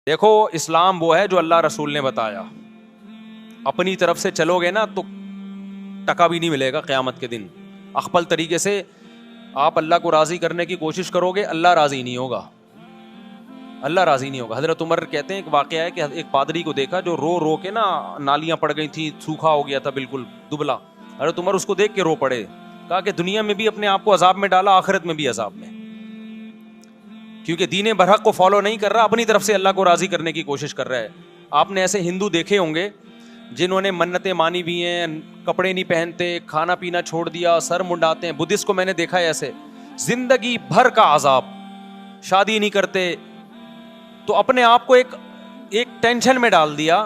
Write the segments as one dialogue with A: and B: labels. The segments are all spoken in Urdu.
A: دیکھو اسلام وہ ہے جو اللہ رسول نے بتایا، اپنی طرف سے چلو گے نا تو ٹکا بھی نہیں ملے گا قیامت کے دن. اخپل طریقے سے آپ اللہ کو راضی کرنے کی کوشش کرو گے، اللہ راضی نہیں ہوگا، اللہ راضی نہیں ہوگا. حضرت عمر کہتے ہیں ایک واقعہ ہے کہ ایک پادری کو دیکھا جو رو رو کے نا نالیاں پڑ گئی تھیں، سوکھا ہو گیا تھا بالکل دبلا. حضرت عمر اس کو دیکھ کے رو پڑے، کہا کہ دنیا میں بھی اپنے آپ کو عذاب میں ڈالا، آخرت میں بھی عذاب میں، کیونکہ دین برحق کو فالو نہیں کر رہا، اپنی طرف سے اللہ کو راضی کرنے کی کوشش کر رہا ہے. آپ نے ایسے ہندو دیکھے ہوں گے جنہوں نے منتیں مانی بھی ہیں، کپڑے نہیں پہنتے، کھانا پینا چھوڑ دیا، سر منڈاتے ہیں. بدھسٹ کو میں نے دیکھا ہے ایسے، زندگی بھر کا عذاب، شادی نہیں کرتے، تو اپنے آپ کو ایک ٹینشن میں ڈال دیا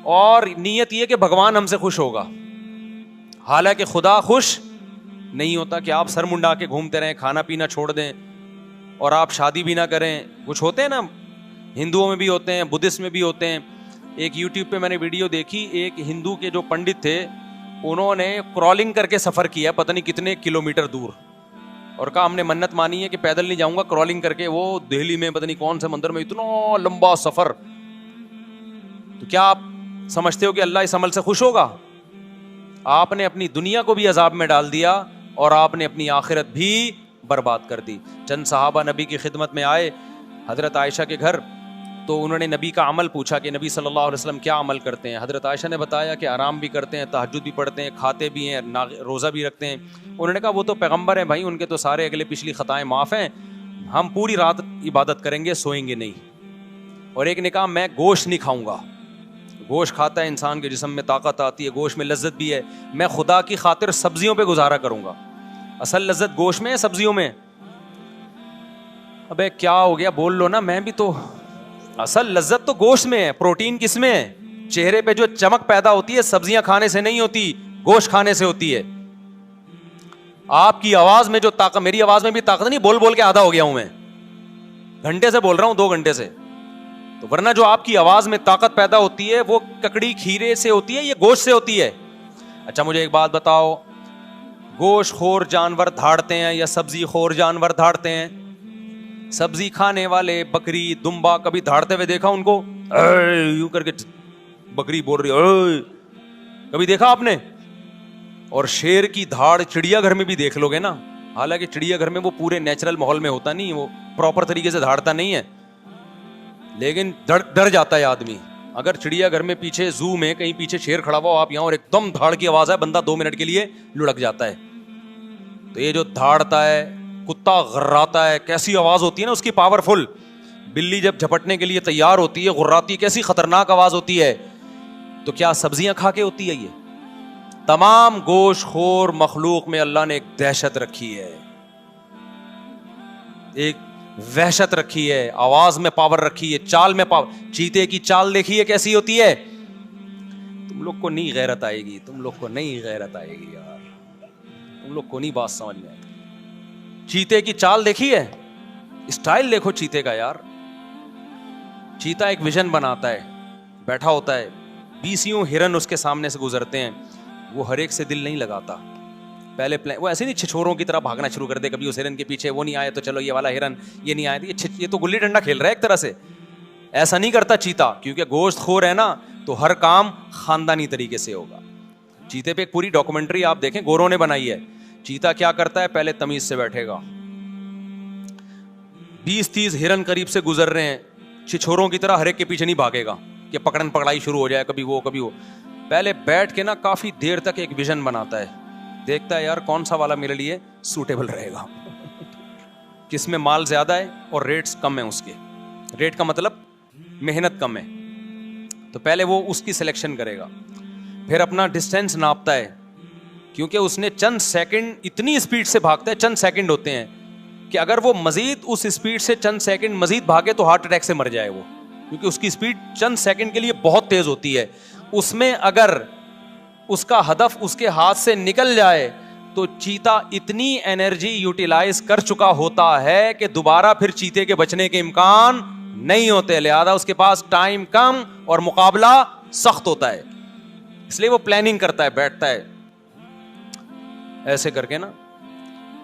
A: اور نیت یہ کہ بھگوان ہم سے خوش ہوگا. حالانکہ خدا خوش نہیں ہوتا کہ آپ سر منڈا کے گھومتے رہیں، کھانا پینا چھوڑ دیں اور آپ شادی بھی نہ کریں. کچھ ہوتے ہیں نا، ہندوؤں میں بھی ہوتے ہیں، بدھسٹ میں بھی ہوتے ہیں. ایک یوٹیوب پہ میں نے ویڈیو دیکھی، ایک ہندو کے جو پنڈت تھے انہوں نے کرالنگ کر کے سفر کیا پتہ نہیں کتنے کلومیٹر دور، اور کہا ہم نے منت مانی ہے کہ پیدل نہیں جاؤں گا، کرالنگ کر کے. وہ دہلی میں پتہ نہیں کون سے مندر میں، اتنا لمبا سفر. تو کیا آپ سمجھتے ہو کہ اللہ اس عمل سے خوش ہوگا؟ آپ نے اپنی دنیا کو بھی عذاب میں ڈال دیا اور آپ نے اپنی آخرت بھی برباد کر دی. چند صحابہ نبی کی خدمت میں آئے حضرت عائشہ کے گھر، تو انہوں نے نبی کا عمل پوچھا کہ نبی صلی اللہ علیہ وسلم کیا عمل کرتے ہیں. حضرت عائشہ نے بتایا کہ آرام بھی کرتے ہیں، تہجد بھی پڑھتے ہیں، کھاتے بھی ہیں، روزہ بھی رکھتے ہیں. انہوں نے کہا وہ تو پیغمبر ہیں بھائی، ان کے تو سارے اگلے پچھلی خطائیں معاف ہیں، ہم پوری رات عبادت کریں گے، سوئیں گے نہیں. اور ایک نے کہا میں گوشت نہیں کھاؤں گا، گوشت کھاتا ہے انسان کے جسم میں طاقت آتی ہے، گوشت میں لذت بھی ہے، میں خدا کی خاطر سبزیوں پہ گزارا کروں گا. اصل لذت گوشت میں ہے سبزیوں میں؟ ابے کیا ہو گیا، بول لو نا. میں بھی تو، اصل لذت تو گوشت میں ہے. پروٹین کس میں ہے؟ چہرے پہ جو چمک پیدا ہوتی ہے سبزیاں کھانے سے نہیں ہوتی، گوشت کھانے سے ہوتی ہے. آپ کی آواز میں جو طاقت، میری آواز میں بھی طاقت نہیں، بول بول کے آدھا ہو گیا ہوں میں، گھنٹے سے بول رہا ہوں، 2 گھنٹے سے. تو ورنہ جو آپ کی آواز میں طاقت پیدا ہوتی ہے وہ ککڑی کھیرے سے ہوتی ہے، یہ گوشت سے ہوتی ہے. اچھا مجھے ایک بات بتاؤ، گوشت خور جانور دھاڑتے ہیں یا سبزی خور جانور دھاڑتے ہیں؟ سبزی کھانے والے بکری دمبا کبھی دھاڑتے ہوئے دیکھا ان کو؟ یوں کر کے بکری بول رہی، کبھی دیکھا آپ نے؟ اور شیر کی دھاڑ چڑیا گھر میں بھی دیکھ لو گے نا، حالانکہ چڑیا گھر میں وہ پورے نیچرل ماحول میں ہوتا نہیں، وہ پراپر طریقے سے دھاڑتا نہیں ہے، لیکن ڈر جاتا ہے آدمی. اگر چڑیا گھر میں پیچھے زو میں کہیں پیچھے شیر کھڑا ہوا آپ یہاں اور ایک دم دھاڑ کی آواز ہے، بندہ 2 منٹ کے لیے لڑک جاتا ہے. تو یہ جو دھاڑتا ہے، کتا غراتا ہے، کیسی آواز ہوتی ہے نا اس کی، پاورفل. بلی جب جھپٹنے کے لیے تیار ہوتی ہے، غراتی، کیسی خطرناک آواز ہوتی ہے. تو کیا سبزیاں کھا کے ہوتی ہے یہ؟ تمام گوشت خور مخلوق میں اللہ نے ایک دہشت رکھی ہے، ایک وحشت رکھی ہے، آواز میں پاور رکھی ہے، چال میں پاور. چیتے کی چال دیکھی ہے کیسی ہوتی ہے؟ تم لوگ کو نہیں غیرت آئے گی، تم لوگ کو نہیں غیرت آئے گی یار، تم لوگ کو نہیں بات سمجھ میں آئے گی. چیتے کی چال دیکھی ہے؟ اسٹائل دیکھو چیتے کا یار. چیتا ایک ویژن بناتا ہے، بیٹھا ہوتا ہے، 20 ہرن اس کے سامنے سے گزرتے ہیں، وہ ہر ایک سے دل نہیں لگاتا. پہلے وہ ایسے نہیں چھچوروں کی طرح بھاگنا شروع کر دے، کبھی اس ہرن کے پیچھے وہ نہیں آیا تو چلو یہ والا ہرن، یہ نہیں آیا یہ تو گلی ڈنڈا کھیل رہا ہے ایک طرح سے. ایسا نہیں کرتا چیتا، کیونکہ گوشت خور ہے نا، تو ہر کام خاندانی طریقے سے ہوگا. چیتے پہ ایک پوری ڈاکومنٹری آپ دیکھیں، گوروں نے بنائی ہے. چیتا کیا کرتا ہے، پہلے تمیز سے بیٹھے گا، 20-30 ہرن قریب سے گزر رہے ہیں، چھچوروں کی طرح ہر ایک کے پیچھے نہیں بھاگے گا کہ پکڑن پکڑائی شروع ہو جائے، کبھی وہ کبھی وہ. پہلے بیٹھ کے نا کافی دیر تک ایک ویژن بناتا ہے، دیکھتا ہے یار کون سا والا میرے لیے سوٹیبل رہے گا، کس میں مال زیادہ ہے اور ریٹس کم ہیں اس کے. ریٹ کا مطلب محنت کم ہے، تو پہلے وہ اس کی سلیکشن کرے گا. پھر اپنا ڈسٹینس ناپتا ہے، کیونکہ اس نے چند سیکنڈ اتنی اسپیڈ سے بھاگتا ہے، چند سیکنڈ ہوتے ہیں کہ اگر وہ مزید اس اسپیڈ سے چند سیکنڈ مزید بھاگے تو ہارٹ اٹیک سے مر جائے وہ، کیونکہ اس کی اسپیڈ چند سیکنڈ کے لیے بہت تیز ہوتی ہے. اس میں اگر اس کا ہدف اس کے ہاتھ سے نکل جائے تو چیتا اتنی انرجی یوٹیلائز کر چکا ہوتا ہے کہ دوبارہ پھر چیتے کے بچنے کے امکان نہیں ہوتے. لہذا اس کے پاس ٹائم کم اور مقابلہ سخت ہوتا ہے، اس لیے وہ پلاننگ کرتا ہے، بیٹھتا ہے ایسے کر کے نا.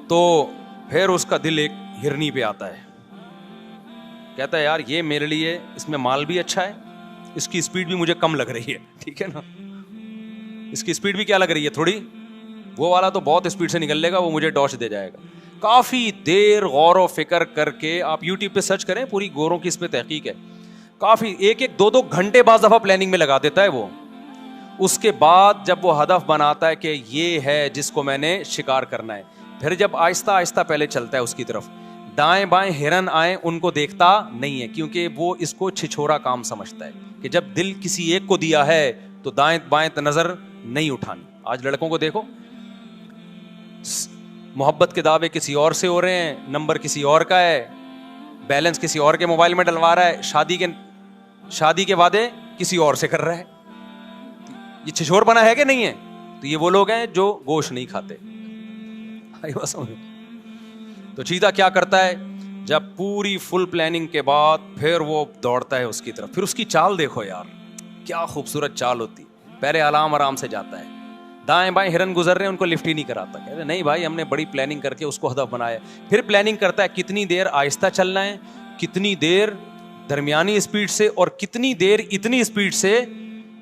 A: تو پھر اس کا دل ایک ہرنی پہ آتا ہے، کہتا ہے یار یہ میرے لیے اس میں مال بھی اچھا ہے, اس کی اسپیڈ بھی مجھے کم لگ رہی ہے, ٹھیک ہے نا, اس کی اسپیڈ بھی کیا لگ رہی ہے تھوڑی, وہ والا تو بہت اسپیڈ سے نکل لے گا, وہ مجھے ڈاش دے جائے گا. کافی دیر غور و فکر کر کے آپ یوٹیوب پہ سرچ کریں, پوری گوروں کی اس پہ تحقیق ہے, کافی 1-2 گھنٹے بعض دفعہ پلاننگ میں لگا دیتا ہے وہ. اس کے بعد جب وہ ہدف بناتا ہے کہ یہ ہے جس کو میں نے شکار کرنا ہے, پھر جب آہستہ آہستہ پہلے چلتا ہے اس کی طرف, دائیں بائیں ہرن آئیں ان کو دیکھتا نہیں ہے, کیونکہ وہ اس کو چھچھورا کام سمجھتا ہے کہ جب دل کسی ایک کو دیا ہے تو دائیں بائیں نظر نہیں اٹھانی. آج لڑکوں کو دیکھو, محبت کے دعوے کسی اور سے ہو رہے ہیں, نمبر کسی اور کا ہے, بیلنس کسی اور کے موبائل میں ڈلوا رہا ہے, شادی کے وعدے کسی اور سے کر رہا ہے. یہ چھچور بنا ہے کہ نہیں ہے؟ تو یہ وہ لوگ ہیں جو گوشت نہیں کھاتے. تو چیتا کیا کرتا ہے, جب پوری فل پلاننگ کے بعد پھر وہ دوڑتا ہے اس کی طرف. پھر اس کی چال دیکھو یار, کیا خوبصورت چال ہوتی. پہلے آرام سے جاتا ہے, دائیں بائیں ہرن گزر رہے ہیں ان کو لفٹ ہی نہیں کراتا, کہتے نہیں بھائی ہم نے بڑی پلاننگ کر کے اس کو ہدف بنایا. پھر پلاننگ کرتا ہے کتنی دیر آہستہ چلنا ہے, کتنی دیر درمیانی اسپیڈ سے, اور کتنی دیر اتنی اسپیڈ سے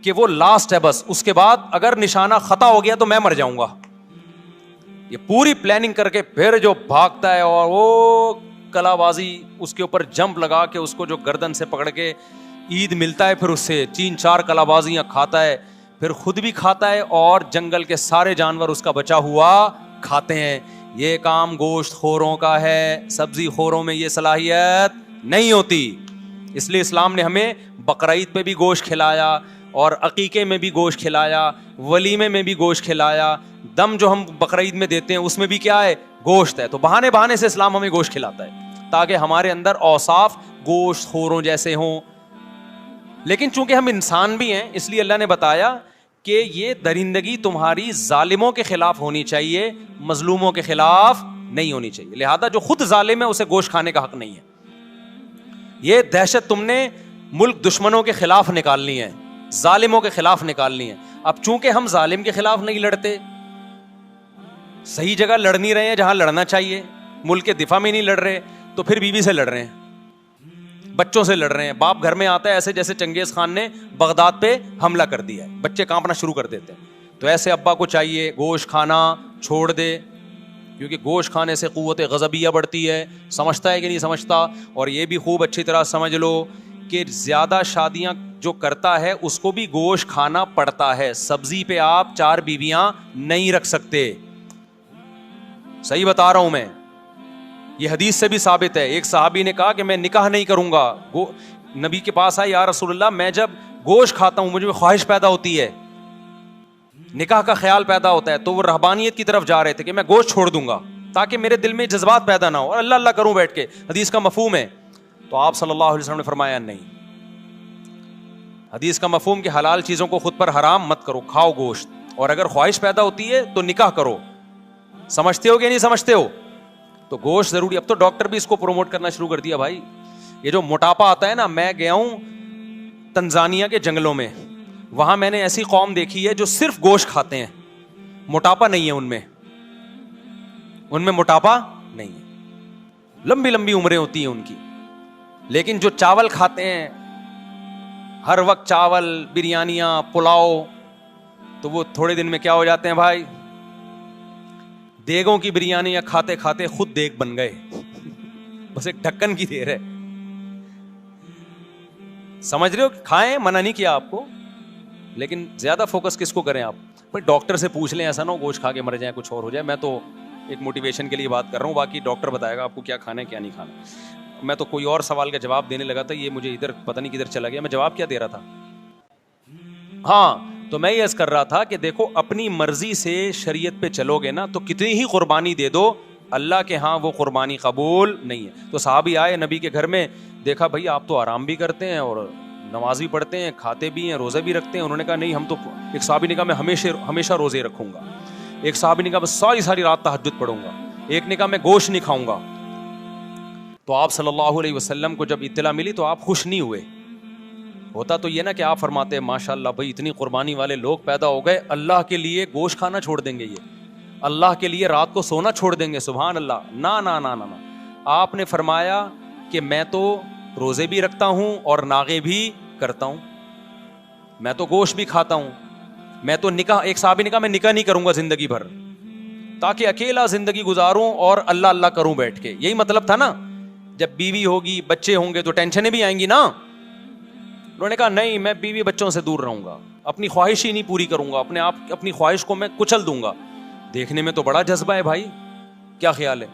A: کہ وہ لاسٹ ہے بس, اس کے بعد اگر نشانہ خطا ہو گیا تو میں مر جاؤں گا. یہ پوری پلاننگ کر کے پھر جو بھاگتا ہے, اور وہ کلا بازی اس کے اوپر جمپ لگا کے اس کو جو گردن سے پکڑ کے عید ملتا ہے, پھر اس سے 3-4 کلا بازیاں کھاتا ہے, پھر خود بھی کھاتا ہے اور جنگل کے سارے جانور اس کا بچا ہوا کھاتے ہیں. یہ کام گوشت خوروں کا ہے, سبزی خوروں میں یہ صلاحیت نہیں ہوتی. اس لیے اسلام نے ہمیں بقرعید پہ بھی گوشت کھلایا, اور عقیقے میں بھی گوشت کھلایا, ولیمے میں بھی گوشت کھلایا, دم جو ہم بقرعید میں دیتے ہیں اس میں بھی کیا ہے, گوشت ہے. تو بہانے سے اسلام ہمیں گوشت کھلاتا ہے تاکہ ہمارے اندر اوصاف گوشت خوروں جیسے ہوں. لیکن چونکہ ہم انسان بھی ہیں, اس لیے اللہ نے بتایا کہ یہ درندگی تمہاری ظالموں کے خلاف ہونی چاہیے, مظلوموں کے خلاف نہیں ہونی چاہیے. لہذا جو خود ظالم ہے اسے گوشت کھانے کا حق نہیں ہے. یہ دہشت تم نے ملک دشمنوں کے خلاف نکالنی ہے, ظالموں کے خلاف نکالنی ہے. اب چونکہ ہم ظالم کے خلاف نہیں لڑتے, صحیح جگہ لڑ نہیں رہے ہیں جہاں لڑنا چاہیے, ملک کے دفاع میں نہیں لڑ رہے, تو پھر بیوی سے لڑ رہے ہیں, بچوں سے لڑ رہے ہیں. باپ گھر میں آتا ہے ایسے جیسے چنگیز خان نے بغداد پہ حملہ کر دیا ہے, بچے کانپنا شروع کر دیتے ہیں. تو ایسے ابا کو چاہیے گوشت کھانا چھوڑ دے, کیونکہ گوشت کھانے سے قوت غضبیہ بڑھتی ہے. سمجھتا ہے کہ نہیں سمجھتا؟ اور یہ بھی خوب اچھی طرح سمجھ لو کہ زیادہ شادیاں جو کرتا ہے اس کو بھی گوشت کھانا پڑتا ہے. سبزی پہ آپ 4 بیویاں نہیں رکھ سکتے, صحیح بتا رہا ہوں میں. یہ حدیث سے بھی ثابت ہے. ایک صحابی نے کہا کہ میں نکاح نہیں کروں گا, نبی کے پاس آئے, یا رسول اللہ میں جب گوشت کھاتا ہوں مجھے خواہش پیدا ہوتی ہے, نکاح کا خیال پیدا ہوتا ہے. تو وہ رہبانیت کی طرف جا رہے تھے کہ میں گوشت چھوڑ دوں گا تاکہ میرے دل میں جذبات پیدا نہ ہو اور اللہ اللہ کروں بیٹھ کے. حدیث کا مفہوم ہے. تو آپ صلی اللہ علیہ وسلم نے فرمایا نہیں, حدیث کا مفہوم کہ حلال چیزوں کو خود پر حرام مت کرو, کھاؤ گوشت, اور اگر خواہش پیدا ہوتی ہے تو نکاح کرو. سمجھتے ہو کہ نہیں سمجھتے ہو؟ تو گوشت ضروری. اب تو ڈاکٹر بھی اس کو پروموٹ کرنا شروع کر دیا بھائی. یہ جو موٹاپا آتا ہے نا, میں گیا ہوں تنزانیہ کے جنگلوں میں, وہاں میں نے ایسی قوم دیکھی ہے جو صرف گوشت کھاتے ہیں, موٹاپا نہیں ہے ان میں موٹاپا نہیں ہے, لمبی لمبی عمریں ہوتی ہیں ان کی. لیکن جو چاول کھاتے ہیں ہر وقت, چاول, بریانیاں, پلاؤ, تو وہ تھوڑے دن میں کیا ہو جاتے ہیں بھائی, دیگوں کی بریانی کھاتے کھاتے خود دیگ بن گئے. بس ایک ڈھکن کی دیر ہے. سمجھ رہے ہو؟ کھائیں, منع نہیں کیا آپ کو, لیکن زیادہ فوکس کس کو کریں آپ؟ بھائی ڈاکٹر سے پوچھ لیں, ایسا نہ ہو گوشت کھا کے مر جائیں, کچھ اور ہو جائے. میں تو ایک موٹیویشن کے لیے بات کر رہا ہوں, باقی ڈاکٹر بتائے گا آپ کو کیا کھانا ہے کیا نہیں کھانا. میں تو کوئی اور سوال کا جواب دینے لگا تھا, یہ مجھے ادھر پتہ نہیں کدھر چلا گیا. میں جواب کیا دے رہا تھا؟ ہاں, تو میں یہ عرض کر رہا تھا کہ دیکھو اپنی مرضی سے شریعت پہ چلو گے نا تو کتنی ہی قربانی دے دو, اللہ کے ہاں وہ قربانی قبول نہیں ہے. تو صحابی آئے نبی کے گھر میں, دیکھا بھائی آپ تو آرام بھی کرتے ہیں اور نماز بھی پڑھتے ہیں, کھاتے بھی ہیں, روزے بھی رکھتے ہیں. انہوں نے کہا نہیں ہم تو, ایک صحابی نے کہا میں ہمیشہ روزے رکھوں گا, ایک صحابی نے کہا بس ساری رات تہجد پڑھوں گا, ایک نے کہا میں گوشت نہیں کھاؤں گا. تو آپ صلی اللہ علیہ وسلم کو جب اطلاع ملی تو آپ خوش نہیں ہوئے. ہوتا تو یہ نا کہ آپ فرماتے ہیں ماشاء اللہ بھائی اتنی قربانی والے لوگ پیدا ہو گئے, اللہ کے لیے گوشت کھانا چھوڑ دیں گے, یہ اللہ کے لیے رات کو سونا چھوڑ دیں گے, سبحان اللہ. نہ آپ نے فرمایا کہ میں تو روزے بھی رکھتا ہوں اور ناغے بھی کرتا ہوں, میں تو گوشت بھی کھاتا ہوں, میں تو نکاح, ایک صحابی نے کہا میں نکاح نہیں کروں گا زندگی بھر تاکہ اکیلا زندگی گزاروں اور اللہ اللہ کروں بیٹھ کے. یہی مطلب تھا نا, جب بیوی ہوگی بچے ہوں گے تو ٹینشنیں بھی آئیں گی نا. انہوں نے کہا نہیں, میں بیوی بچوں سے دور رہوں گا, اپنی خواہش ہی نہیں پوری کروں گا, اپنی خواہش کو میں کچل دوں گا. دیکھنے میں تو بڑا جذبہ ہے بھائی, کیا خیال ہے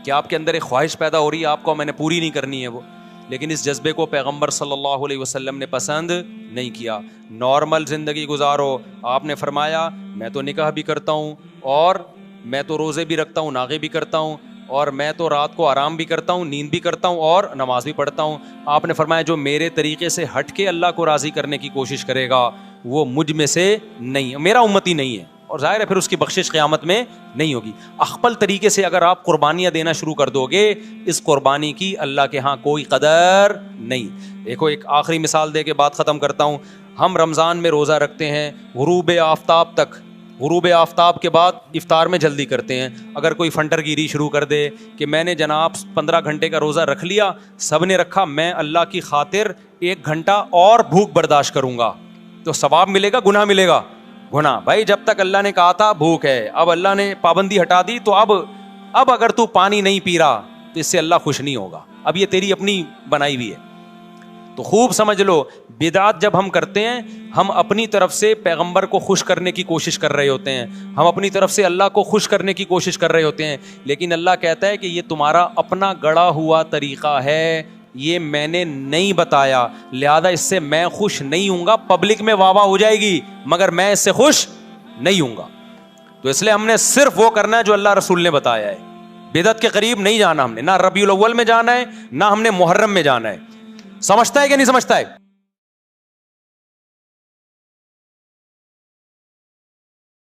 A: کہ آپ کے اندر ایک خواہش پیدا ہو رہی ہے, آپ کو میں نے پوری نہیں کرنی ہے وہ, لیکن اس جذبے کو پیغمبر صلی اللہ علیہ وسلم نے پسند نہیں کیا. نارمل زندگی گزارو. آپ نے فرمایا میں تو نکاح بھی کرتا ہوں اور میں تو روزے بھی رکھتا ہوں, ناغے بھی کرتا ہوں, اور میں تو رات کو آرام بھی کرتا ہوں, نیند بھی کرتا ہوں اور نماز بھی پڑھتا ہوں. آپ نے فرمایا جو میرے طریقے سے ہٹ کے اللہ کو راضی کرنے کی کوشش کرے گا وہ مجھ میں سے نہیں, میرا امتی نہیں ہے, اور ظاہر ہے پھر اس کی بخشش قیامت میں نہیں ہوگی. اخپل طریقے سے اگر آپ قربانیاں دینا شروع کر دو گے, اس قربانی کی اللہ کے ہاں کوئی قدر نہیں. دیکھو ایک آخری مثال دے کے بات ختم کرتا ہوں. ہم رمضان میں روزہ رکھتے ہیں غروب آفتاب تک, غروب آفتاب کے بعد افطار میں جلدی کرتے ہیں. اگر کوئی فنٹر گیری شروع کر دے کہ میں نے جناب 15 گھنٹے کا روزہ رکھ لیا, سب نے رکھا, میں اللہ کی خاطر 1 گھنٹا اور بھوک برداشت کروں گا, تو ثواب ملے گا گناہ ملے گا؟ گناہ. بھائی جب تک اللہ نے کہا تھا بھوک ہے, اب اللہ نے پابندی ہٹا دی, تو اب اگر تو پانی نہیں پی رہا تو اس سے اللہ خوش نہیں ہوگا. اب یہ تیری اپنی بنائی ہوئی ہے. تو خوب سمجھ لو, بدعت جب ہم کرتے ہیں ہم اپنی طرف سے پیغمبر کو خوش کرنے کی کوشش کر رہے ہوتے ہیں, ہم اپنی طرف سے اللہ کو خوش کرنے کی کوشش کر رہے ہوتے ہیں, لیکن اللہ کہتا ہے کہ یہ تمہارا اپنا گڑا ہوا طریقہ ہے, یہ میں نے نہیں بتایا, لہذا اس سے میں خوش نہیں ہوں گا. پبلک میں واہ واہ ہو جائے گی مگر میں اس سے خوش نہیں ہوں گا. تو اس لیے ہم نے صرف وہ کرنا ہے جو اللہ رسول نے بتایا ہے. بدعت کے قریب نہیں جانا ہم نے, نہ ربیع الاول میں جانا ہے, نہ ہم نے محرم میں جانا ہے. سمجھتا ہے کہ نہیں سمجھتا ہے؟